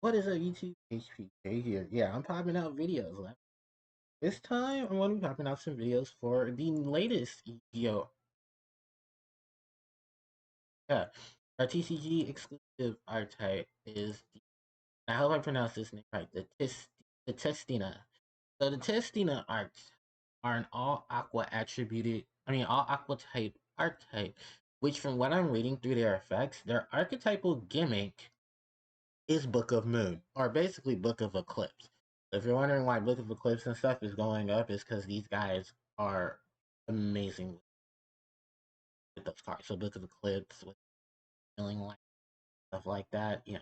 What is up, YouTube? HPK here. Yeah, I'm popping out videos. This time, I'm going to be popping out some videos for the latest EGO. Yeah, our TCG exclusive archetype is I hope I pronounced this name right. The Tistina. So the Tistina arcs are an all aqua all aqua type archetype, which from what I'm reading through their effects, their archetypal gimmick is Book of Moon, or basically Book of Eclipse. So if you're wondering why Book of Eclipse and stuff is going up, is because these guys are amazing with those cards. So Book of Eclipse with feeling like stuff like that. Yeah.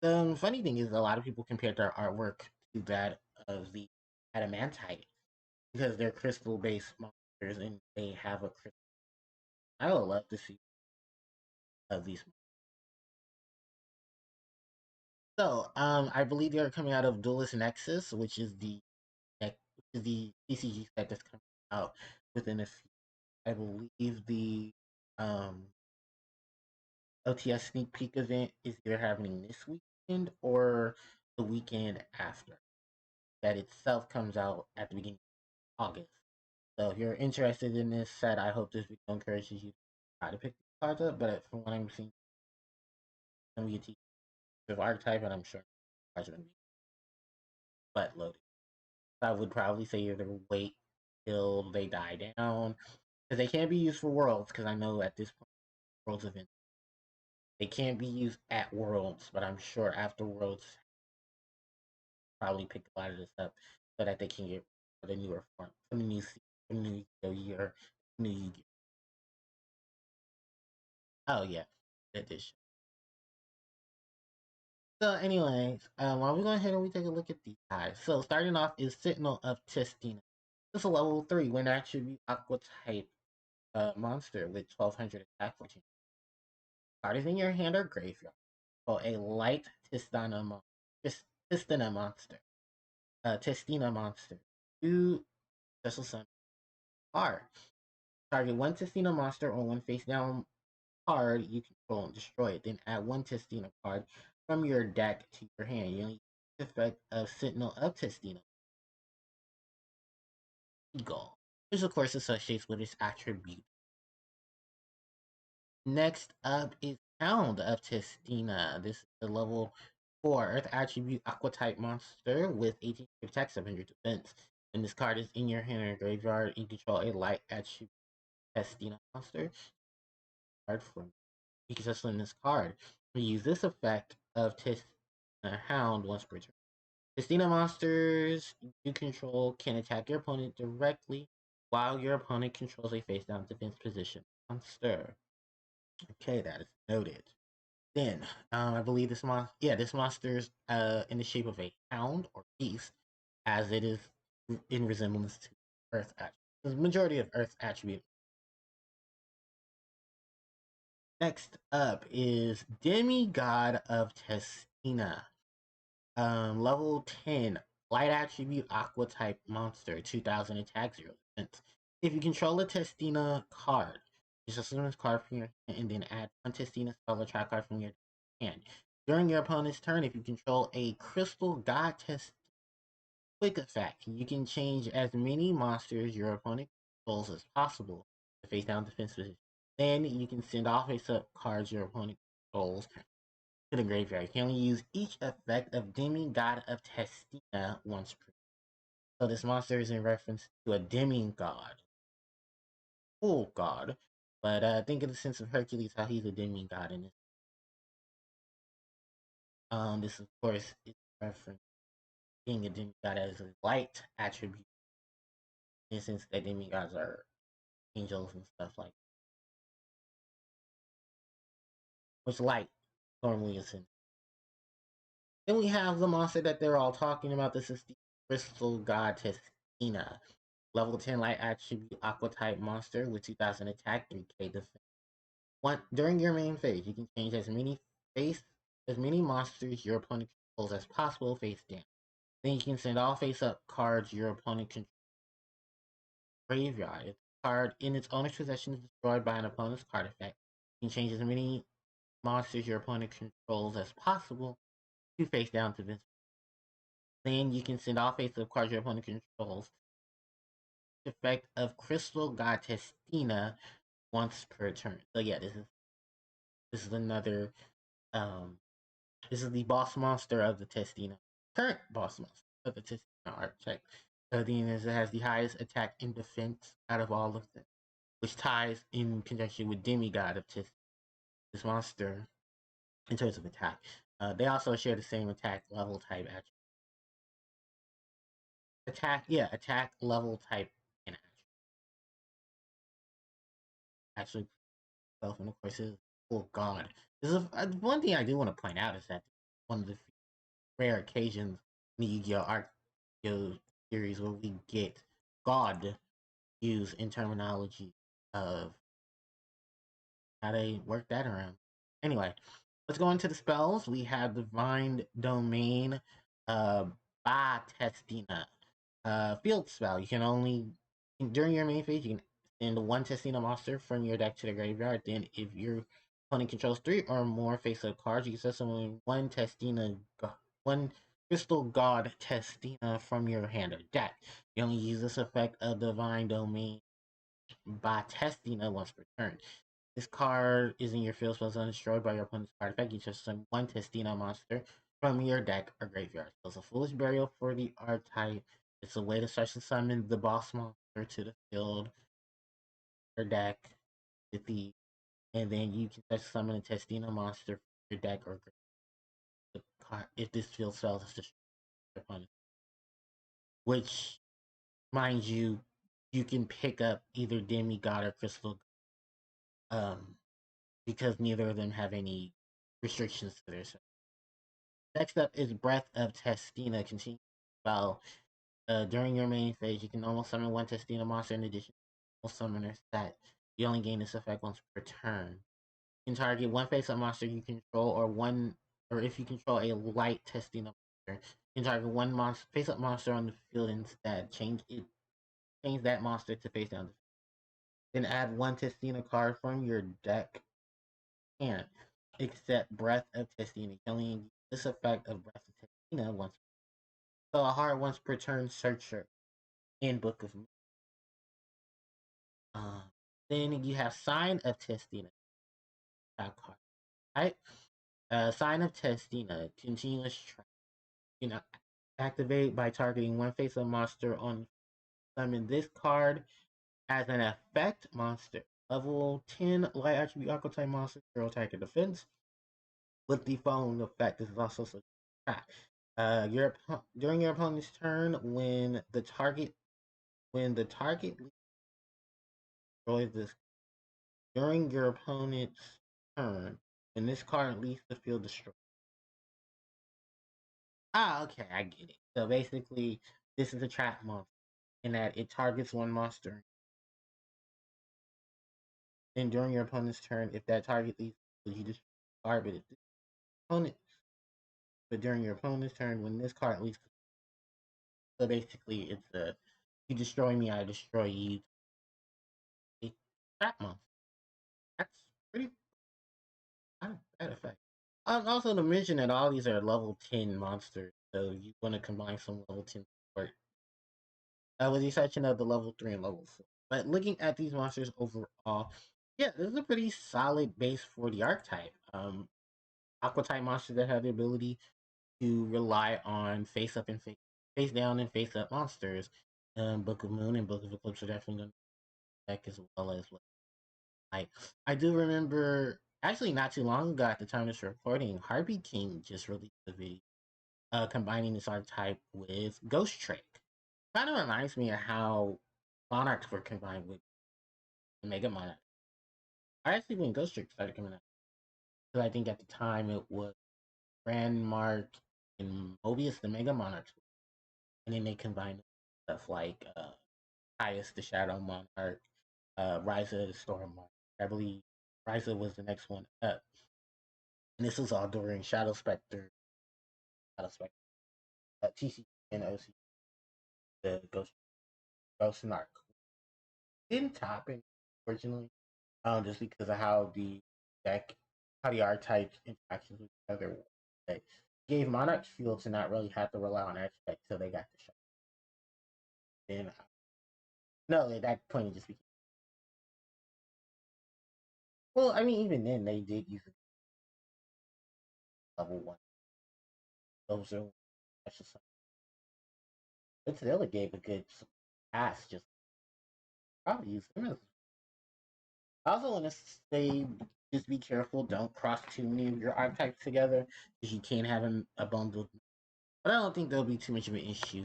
The funny thing is, a lot of people compared their artwork to that of the Adamantite because they're crystal-based monsters and they have a crystal. I would love to see these. So, I believe they're coming out of Duelist Nexus, which is the TCG set that's coming out within a few. I believe the um, LTS sneak peek event is either happening this weekend or the weekend after. That itself comes out at the beginning of August. So if you're interested in this set, I hope this video encourages you to try to pick these cards up. But from what I'm seeing, it's going to be a TCG of Archetype, and I'm sure cards are going to be butt loaded. I would probably say either wait till they die down, because they can't be used for Worlds, because I know at this point, Worlds event, they can't be used at Worlds, but I'm sure after Worlds, probably pick a lot of this up so that they can get the newer form, for the new season, for the new year, new year. Oh yeah, edition. So anyways, while we go ahead and we take a look at these guys. So starting off is Sentinel of Tistina. This is a level 3 when attribute aqua type monster with 1200 attack 14. Card is in your hand or graveyard. For a light Tistina monster. Tistina monster. 2 special summon card. Target 1 Tistina monster or 1 face down card you control and destroy it. Then add 1 Tistina card from your deck to your hand. You only use the effect of Sentinel of Tistina. Eagle, which of course associates with its attribute. Next up is Hound of Tistina. This is the level 4 Earth attribute Aqua type monster with 18 attack, 700 defense. When this card is in your hand or graveyard, you control a light attribute Tistina monster. Card from you can just win this card. We use this effect of Tistina Hound once per turn. Tistina monsters you control can attack your opponent directly while your opponent controls a face down defense position monster. Okay, that is noted. Then, I believe this monster's in the shape of a hound or beast, as it is in resemblance to Earth attribute. The majority of Earth attribute. Next up is Demigod of Tistina. Level 10, light attribute aqua type monster, 2000 attack, 0 defense. If you control a Tistina card, just assume this card from your hand and then add one Tistina spell attack card from your hand. During your opponent's turn, if you control a Crystal God Test quick effect, you can change as many monsters your opponent controls as possible to face down defense position. Then you can send all face-up cards your opponent controls to the graveyard. You can only use each effect of Demigod of Tistina once per. So this monster is in reference to a demigod. Full god. But think of the sense of Hercules, how he's a demigod in this. This of course is reference being a demigod as a light attribute. In the sense that demigods are angels and stuff like that. Which light normally is in. Then we have the monster that they're all talking about. This is the Crystal God Tistina. Level 10 light attribute aqua type monster with 2000 attack, 3k defense. During your main phase, you can change as many monsters your opponent controls as possible face down. Then you can send all face up cards your opponent controls graveyard. If the card in its owner's possession is destroyed by an opponent's card effect, you can change as many monsters your opponent controls as possible 2 face down to this. Then you can send all face-up cards your opponent controls. Effect of Crystal God Tistina once per turn. So yeah, this is another this is the boss monster of the Tistina. Current boss monster of the Tistina archetype. Then it has the highest attack and defense out of all of them, which ties in conjunction with Demigod of Tistina. This monster in terms of attack. They also share the same attack level type attribute. Attack level type and actually self, and of course is oh god. This is one thing I do want to point out is that one of the rare occasions in the Yu-Gi-Oh! Yu-Gi-Oh! Series where we get God used in terminology of how they work that around. Anyway, let's go into the spells. We have Divine Domain by Testina. Field spell. You can only during your main phase you can send one Testina monster from your deck to the graveyard. Then if your opponent controls 3 or more face-up cards, you can summon one Crystal God Testina from your hand or deck. You only use this effect of Divine Domain by Testina once per turn. This card is in your field spells undestroyed by your opponent's card effect. You just summon one Testina monster from your deck or graveyard. So it's a foolish burial for the archetype. It's a way to start to summon the boss monster to the field or deck with the, and then you can start to summon a Testina monster from your deck or graveyard if this field spell is destroyed by your opponent. Which, mind you, you can pick up either Demigod or Crystal. Because neither of them have any restrictions to their service. Next up is Breath of Testina. Continue spell. During your main phase, you can almost summon one Testina monster in addition to the summoner set. You only gain this effect once per turn. You can target one face-up monster you control, or if you control a light Testina monster, you can target one face-up monster on the field instead. Change that monster to face down. Then add one Testina card from your deck and except Breath of Testina. You can only use this effect of Breath of Testina once. So a hard once per turn searcher in Book of Moon. Then you have Sign of Testina. Right? Sign of Testina. Continuous track. You know, activate by targeting one face-up monster on summon this card as an effect monster. Level 10 light attribute archetype monster, 0 attack and defense. With the following effect, this is also so track. During your opponent's turn, when the target destroys this during your opponent's turn, when this card leaves the field destroyed. Okay, I get it. So basically, this is a trap monster in that it targets one monster. Then during your opponent's turn, if that target leaves, you just target it. Opponent. But during your opponent's turn, when this card leaves, so basically, it's a you destroy me, I destroy you. A trap monster. That's pretty bad effect. Also to mention that all these are level 10 monsters, so you want to combine some level 10 support. With the exception of the level 3 and level 4. But looking at these monsters overall, yeah, this is a pretty solid base for the archetype. Aqua type monsters that have the ability to rely on face up and face down and face up monsters. Book of Moon and Book of Eclipse are definitely going to deck as well as what I do remember actually not too long ago at the time of this recording, Harpie King just released a video combining this archetype with Ghost Trick. Kind of reminds me of how Monarchs were combined with Mega Monarch. I actually when Ghost Trick started coming out, because I think at the time it was Grand Mark and Mobius the Mega Monarchs, and then they combined stuff like Caius the Shadow Monarch, Ryza the Storm Monarch. I believe Ryza was the next one up. And this was all during TCG and OC, the Ghost Narc. Didn't top it, unfortunately, just because of how the archetypes interactions with each other. gave Monarchs fuel to not really have to rely on Archetype till they got the shot. Then no, at that point it just became. Well, I mean, even then they did use level one. Those are that's just but still it gave a good pass. Just probably use them as. I also want to say, just be careful. Don't cross too many of your archetypes together because you can have a bundled. But I don't think there'll be too much of an issue.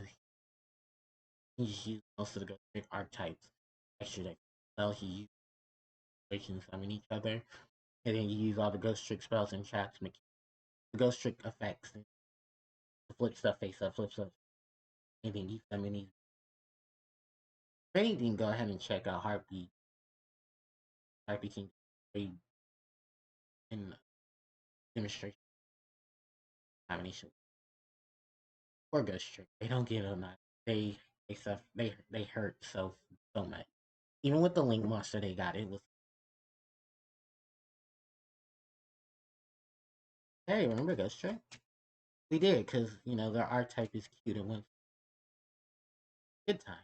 You just use most of the ghost trick archetypes. Extra that spells you use and summon each other, and then you use all the ghost trick spells and traps, the ghost trick effects, and flip stuff face up, flip stuff, and then you summon these. If anything, go ahead and check out Harpie. Harpie can trade in demonstration combination or ghost trick. They don't get enough. They stuff they hurt so much. Even with the link monster they got, it was. Hey, remember ghost trick? We did because their archetype is cute and went good time.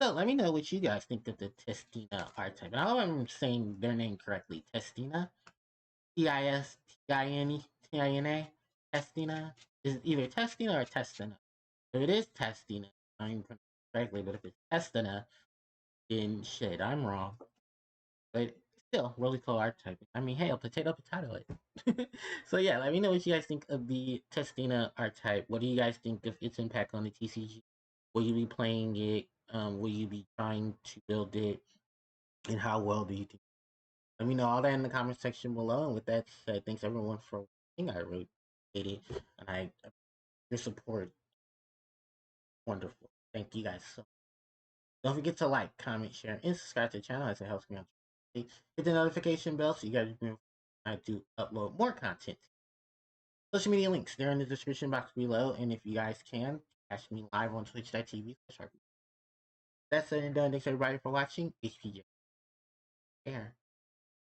So let me know what you guys think of the Tistina archetype. And I hope I'm saying their name correctly. Tistina, Tistina, Testina. Is it either Testina or Testina? If it is Testina, I'm correctly. But if it's Testina, then shit, I'm wrong. But still, really cool archetype. I mean, hey, a potato it. So yeah, let me know what you guys think of the Testina archetype. What do you guys think of its impact on the TCG? Will you be playing it? Will you be trying to build it? And how well do you think? Let me know all that in the comment section below. And with that said, thanks everyone for watching. I really appreciate it. And your support, wonderful. Thank you guys so much. Don't forget to like, comment, share, and subscribe to the channel as it helps me out. Hit the notification bell so you guys know I do upload more content. Social media links, they're in the description box below. And if you guys can, catch me live on twitch.tv. That's said and done. Thanks everybody for watching. HPJ. Care.